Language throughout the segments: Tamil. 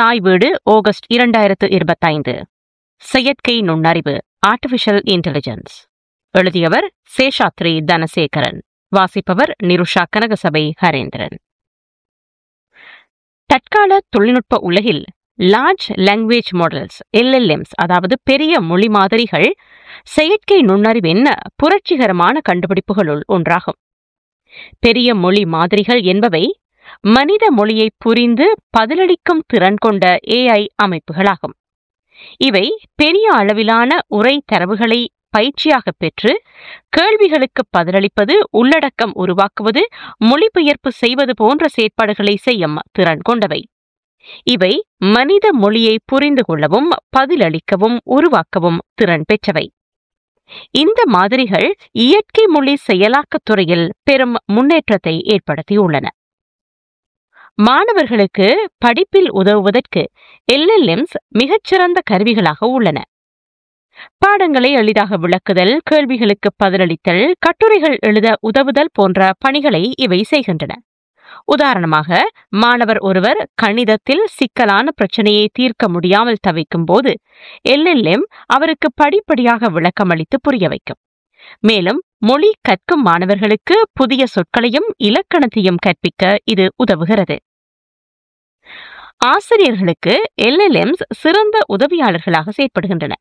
தாய் வீடு ஆகஸ்ட் 2025. செயற்கை நுண்ணறிவு ஆர்டிபிஷியல் இன்டெலிஜென்ஸ். எழுதியவர் சேஷாத்ரி தனசேகரன். வாசிப்பவர் நிருஷா கனகசபை ஹரேந்திரன். தற்கால தொழில்நுட்ப உலகில் லார்ஜ் லாங்குவேஜ் மாடல்ஸ் LLMs, அதாவது பெரிய மொழி மாதிரிகள், செயற்கை நுண்ணறிவின் புரட்சிகரமான கண்டுபிடிப்புகளுள் ஒன்றாகும். பெரிய மொழி மாதிரிகள் என்பவை மனித மொழியை புரிந்து பதிலளிக்கும் திறன் கொண்ட AI அமைப்புகளாகும். இவை பெரிய அளவிலான உரை தரவுகளை பயிற்சியாக பெற்று கேள்விகளுக்கு பதிலளிப்பது, உள்ளடக்கம் உருவாக்குவது, மொழிபெயர்ப்பு செய்வது போன்ற செயற்பாடுகளை செய்யும் திறன் கொண்டவை. இவை மனித மொழியை புரிந்து கொள்ளவும் பதிலளிக்கவும் உருவாக்கவும் திறன் பெற்றவை. இந்த மாதிரிகள் இயற்கை மொழி செயலாக்கத் துறையில் பெரும் முன்னேற்றத்தை ஏற்படுத்தியுள்ளன. மாணவர்களுக்கு படிப்பில் உதவுவதற்கு LLMs மிகச்சிறந்த கருவிகளாக உள்ளன. பாடங்களை எளிதாக விளக்குதல், கேள்விகளுக்கு பதிலளித்தல், கட்டுரைகள் எழுத உதவுதல் போன்ற பணிகளை இவை செய்கின்றன. உதாரணமாக, மாணவர் ஒருவர் கணிதத்தில் சிக்கலான பிரச்சனையை தீர்க்க முடியாமல் தவிக்கும் போது LLM அவருக்கு படிப்படியாக விளக்கமளித்து புரிய வைக்கும். மேலும் மொழி கற்கும் மாணவர்களுக்கு புதிய சொற்களையும் இலக்கணத்தையும் கற்பிக்க இது உதவுகிறது. ஆசிரியர்களுக்கு LLMs சிறந்த உதவியாளர்களாக செயற்படுகின்றன.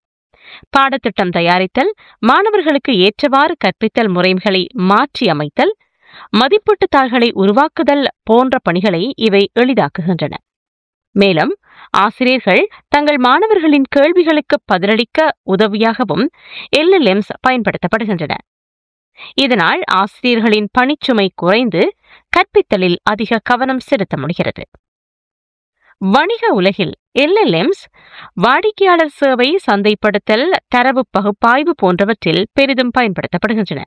பாடத்திட்டம் தயாரித்தல், மாணவர்களுக்கு ஏற்றவாறு கற்பித்தல் முறைகளை மாற்றி அமைத்தல், மதிப்பீட்டு தாள்களை உருவாக்குதல் போன்ற பணிகளை இவை எளிதாக்குகின்றன. மேலும் ஆசிரியர்கள் தங்கள் மாணவர்களின் கேள்விகளுக்கு பதிலளிக்க உதவியாகவும் LLMs பயன்படுத்தப்படுகின்றன. இதனால் ஆசிரியர்களின் பணிச்சுமை குறைந்து கற்பித்தலில் அதிக கவனம் செலுத்த முடிகிறது. வணிக உலகில் LLMs வாடிக்கையாளர் சேவை, சந்தைப்படுத்தல், தரவு பகுப்பாய்வு போன்றவற்றில் பெரிதும் பயன்படுத்தப்படுகின்றன.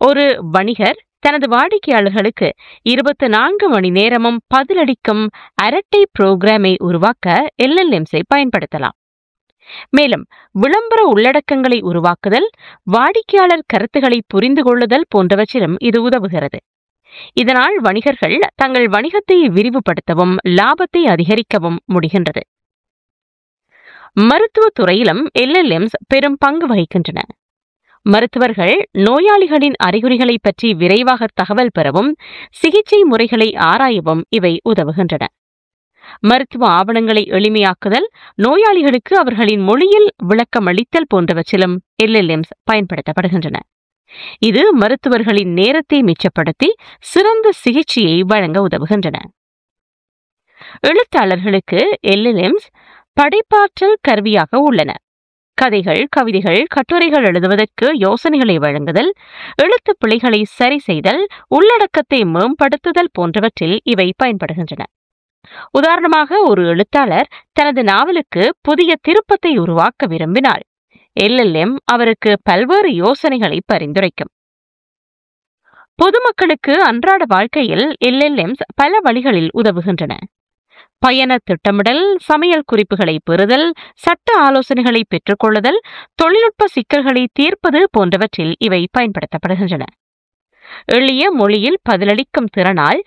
ஒரு வணிகர் தனது வாடிக்கையாளர்களுக்கு 24 மணி நேரமும் பதிலளிக்கும் அரட்டை புரோகிராமை உருவாக்க LLMs-ஐ பயன்படுத்தலாம். மேலும் விளம்பர உள்ளடக்கங்களை உருவாக்குதல், வாடிக்கையாளர் கருத்துக்களை புரிந்து கொள்ளுதல் போன்றவற்றிலும் இது உதவுகிறது. இதனால் வணிகர்கள் தங்கள் வணிகத்தை விரிவுபடுத்தவும் லாபத்தை அதிகரிக்கவும் முடிகின்றது. மருத்துவ துறையிலும் LLMs பெரும் பங்கு வகிக்கின்றன. மருத்துவர்கள் நோயாளிகளின் அறிகுறிகளை பற்றி விரைவாக தகவல் பெறவும் சிகிச்சை முறைகளை ஆராயவும் இவை உதவுகின்றன. மருத்துவ ஆவணங்களை எளிமையாக்குதல், நோயாளிகளுக்கு அவர்களின் மொழியில் விளக்கமளித்தல் போன்றவற்றிலும் LLMs பயன்படுத்தப்படுகின்றன. இது மருத்துவர்களின் நேரத்தை மிச்சப்படுத்தி சிறந்த சிகிச்சையை வழங்க உதவுகின்றன. எழுத்தாளர்களுக்கு LLMs படைப்பாற்றல் கருவியாக உள்ளன. கதைகள், கவிதைகள், கட்டுரைகள் எழுதுவதற்கு யோசனைகளை வழங்குதல், எழுத்து பிழைகளை சரி செய்தல், உள்ளடக்கத்தை மேம்படுத்துதல் போன்றவற்றில் இவை பயன்படுகின்றன. உதாரணமாக, ஒரு எழுத்தாளர் தனது நாவலுக்கு புதிய திருப்பத்தை உருவாக்க விரும்பினால் LLM அவருக்கு பல்வேறு யோசனைகளை பரிந்துரைக்கும். பொதுமக்களுக்கு அன்றாட வாழ்க்கையில் LLMs பல வழிகளில் உதவுகின்றன. பயண திட்டமிடல், சமையல் குறிப்புகளை பெறுதல், சட்ட ஆலோசனைகளை பெற்றுக்கொள்ளுதல், தொழில்நுட்ப சிக்கல்களை தீர்ப்பது போன்றவற்றில் இவை பயன்படுத்தப்படுகின்றன. எளிய மொழியில் பதிலளிக்கும் திறனால்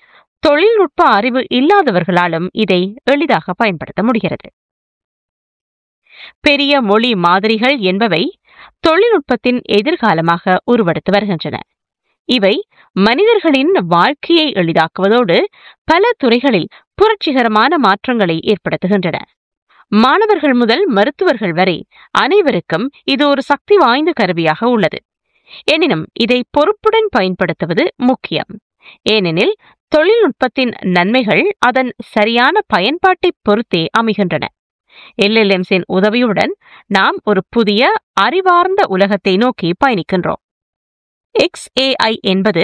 தொழில்நுட்ப அறிவு இல்லாதவர்களாலும் இதை எளிதாக பயன்படுத்த முடிகிறது. பெரிய மொழி மாதிரிகள் என்பவை தொழில்நுட்பத்தின் எதிர்காலமாக உருவெடுத்து வருகின்றன. இவை மனிதர்களின் வாழ்க்கையை எளிதாக்குவதோடு பல துறைகளில் புரட்சிகரமான மாற்றங்களை ஏற்படுத்துகின்றன. மாணவர்கள் முதல் மருத்துவர்கள் வரை அனைவருக்கும் இது ஒரு சக்தி வாய்ந்த கருவியாக உள்ளது. எனினும் இதை பொறுப்புடன் பயன்படுத்துவது முக்கியம். ஏனெனில் தொழில்நுட்பத்தின் நன்மைகள் அதன் சரியான பயன்பாட்டை பொறுத்தே அமைகின்றன. LLMs-இன் உதவியுடன் நாம் ஒரு புதிய அறிவார்ந்த உலகத்தை நோக்கி பயணிக்கின்றோம். XAI என்பது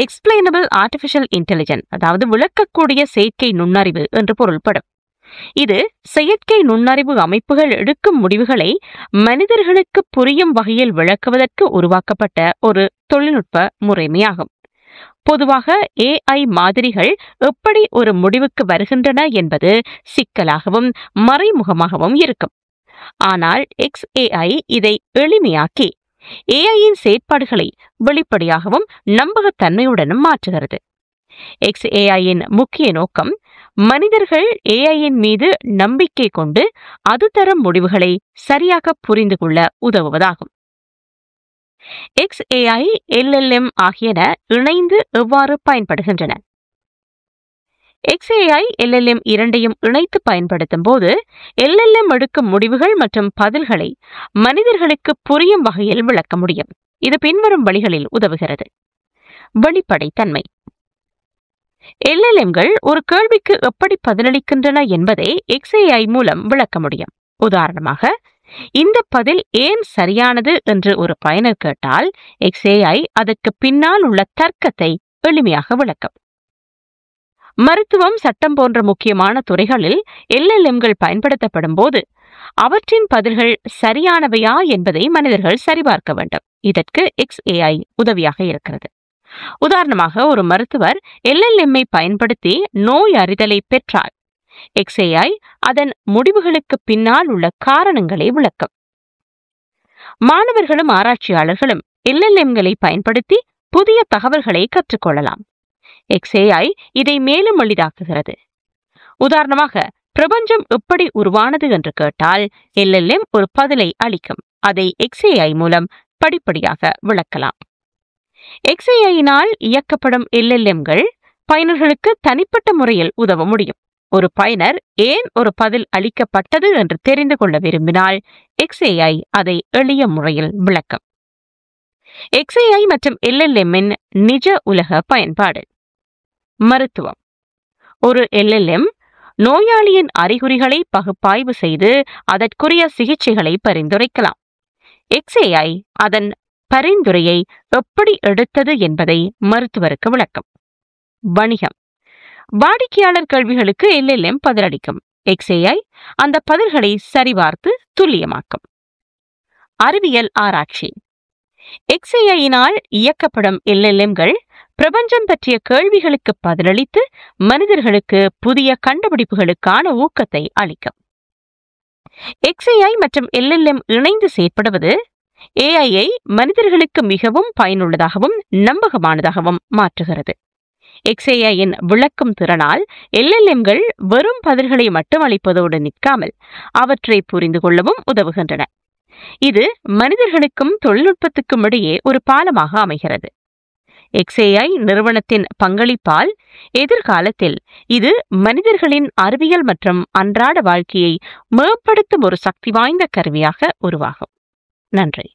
எக்ஸ்பிளைனபிள் ஆர்டிபிஷியல் இன்டெலிஜென்ஸ், அதாவது விளக்கக்கூடிய செயற்கை நுண்ணறிவு என்று பொருள்படும். இது செயற்கை நுண்ணறிவு அமைப்புகள் எடுக்கும் முடிவுகளை மனிதர்களுக்கு புரியும் வகையில் விளக்குவதற்கு உருவாக்கப்பட்ட ஒரு தொழில்நுட்ப முறைமையாகும். பொதுவாக AI மாதிரிகள் எப்படி ஒரு முடிவுக்கு வருகின்றன என்பது சிக்கலாகவும் மறைமுகமாகவும் இருக்கும். ஆனால் XAI இதை எளிமையாக்கி AI-யின் செயற்பாடுகளை வெளிப்படையாகவும் நம்பகத்தன்மையுடனும் மாற்றுகிறது. XAI-யின் முக்கிய நோக்கம் மனிதர்கள் ஏஐயின் மீது நம்பிக்கை கொண்டு அது தரும் முடிவுகளை சரியாக புரிந்து கொள்ள உதவுவதாகும். XAI, LLM ஆகியன இணைந்து எவ்வாறு பயன்படுகின்றன? XAI, LLM இரண்டையும் இணைத்து பயன்படுத்தும் போது LLM எடுக்கும் முடிவுகள் மற்றும் பதில்களை மனிதர்களுக்கு புரியும் வகையில் விளக்க முடியும். இது பின்வரும் வழிகளில் உதவுகிறது. வெளிப்படைத்தன்மை. LLMகள் ஒரு கேள்விக்கு எப்படி பதிலளிக்கின்றன என்பதை XAI மூலம் விளக்க முடியும். உதாரணமாக, இந்த பதில் ஏன் சரியானது என்று ஒரு பயனர் கேட்டால் XAI அதற்கு பின்னால் உள்ள தர்க்கத்தை எளிமையாக விளக்கும். மருத்துவம், சட்டம் போன்ற முக்கியமான துறைகளில் LLMகள் பயன்படுத்தப்படும் போது அவற்றின் பதில்கள் சரியானவையா என்பதை மனிதர்கள் சரிபார்க்க வேண்டும். இதற்கு XAI உதவியாக இருக்கிறது. உதாரணமாக, ஒரு மருத்துவர் LLM-ஐ பயன்படுத்தி நோய் அறிதலை பெற்றால் XAI அதன் முடிவுகளுக்கு பின்னால் உள்ள காரணங்களை விளக்கும். மாணவர்களும் ஆராய்ச்சியாளர்களும் LLM-களை பயன்படுத்தி புதிய தகவல்களை கற்றுக்கொள்ளலாம். XAI இதை மேலும் எளிதாக்குகிறது. உதாரணமாக, பிரபஞ்சம் எப்படி உருவானது என்று கேட்டால் LLM ஒரு பதிலை அளிக்கும். அதை XAI மூலம் படிப்படியாக விளக்கலாம். XAI-யினால் இயக்கப்படும் LLM-கள் பயனர்களுக்கு தனிப்பட்ட முறையில் உதவ முடியும். ஒரு பயனர் ஏன் ஒரு பதில் அளிக்கப்பட்டது என்று தெரிந்து கொள்ள விரும்பினால் XAI அதை எளிய முறையில் விளக்கும். XAI மற்றும் LLM-இன் நிஜ உலக பயன்பாடு. மருத்துவம். ஒரு LLM நோயாளியின் அறிகுறிகளை பகுப்பாய்வு செய்து அதற்குரிய சிகிச்சைகளை பரிந்துரைக்கலாம். XAI அதன் பரிந்துரையை எப்படி எடுத்தது என்பதை மருத்துவருக்கு விளக்கும். வணிகம். வாடிக்கையாளர் கேள்விகளுக்கு LLM பதிலளிக்கும். XAI அந்த பதில்களை சரிபார்த்து துல்லியமாக்கும். அறிவியல் ஆராய்ச்சி. XAI-யினால் இயக்கப்படும் LLM-கள் பிரபஞ்சம் பற்றிய கேள்விகளுக்கு பதிலளித்து மனிதர்களுக்கு புதிய கண்டுபிடிப்புகளுக்கான ஊக்கத்தை அளிக்கும். XAI மற்றும் LLM இணைந்து செயற்படுவது AI-ஐ மனிதர்களுக்கு மிகவும் பயனுள்ளதாகவும் நம்பகமானதாகவும் மாற்றுகிறது. XAI-யின் விளக்கும் திறனால் LLM-கள் வெறும் பதில்களை மட்டும் அளிப்பதோடு நிற்காமல் அவற்றை புரிந்து கொள்ளவும் உதவுகின்றன. இது மனிதர்களுக்கும் தொழில்நுட்பத்துக்கும் இடையே ஒரு பாலமாக அமைகிறது. XAI நிறுவனத்தின் பங்களிப்பால் எதிர்காலத்தில் இது மனிதர்களின் அறிவியல் மற்றும் அன்றாட வாழ்க்கையை மேம்படுத்தும் ஒரு சக்தி வாய்ந்த கருவியாக உருவாகும். நன்றி.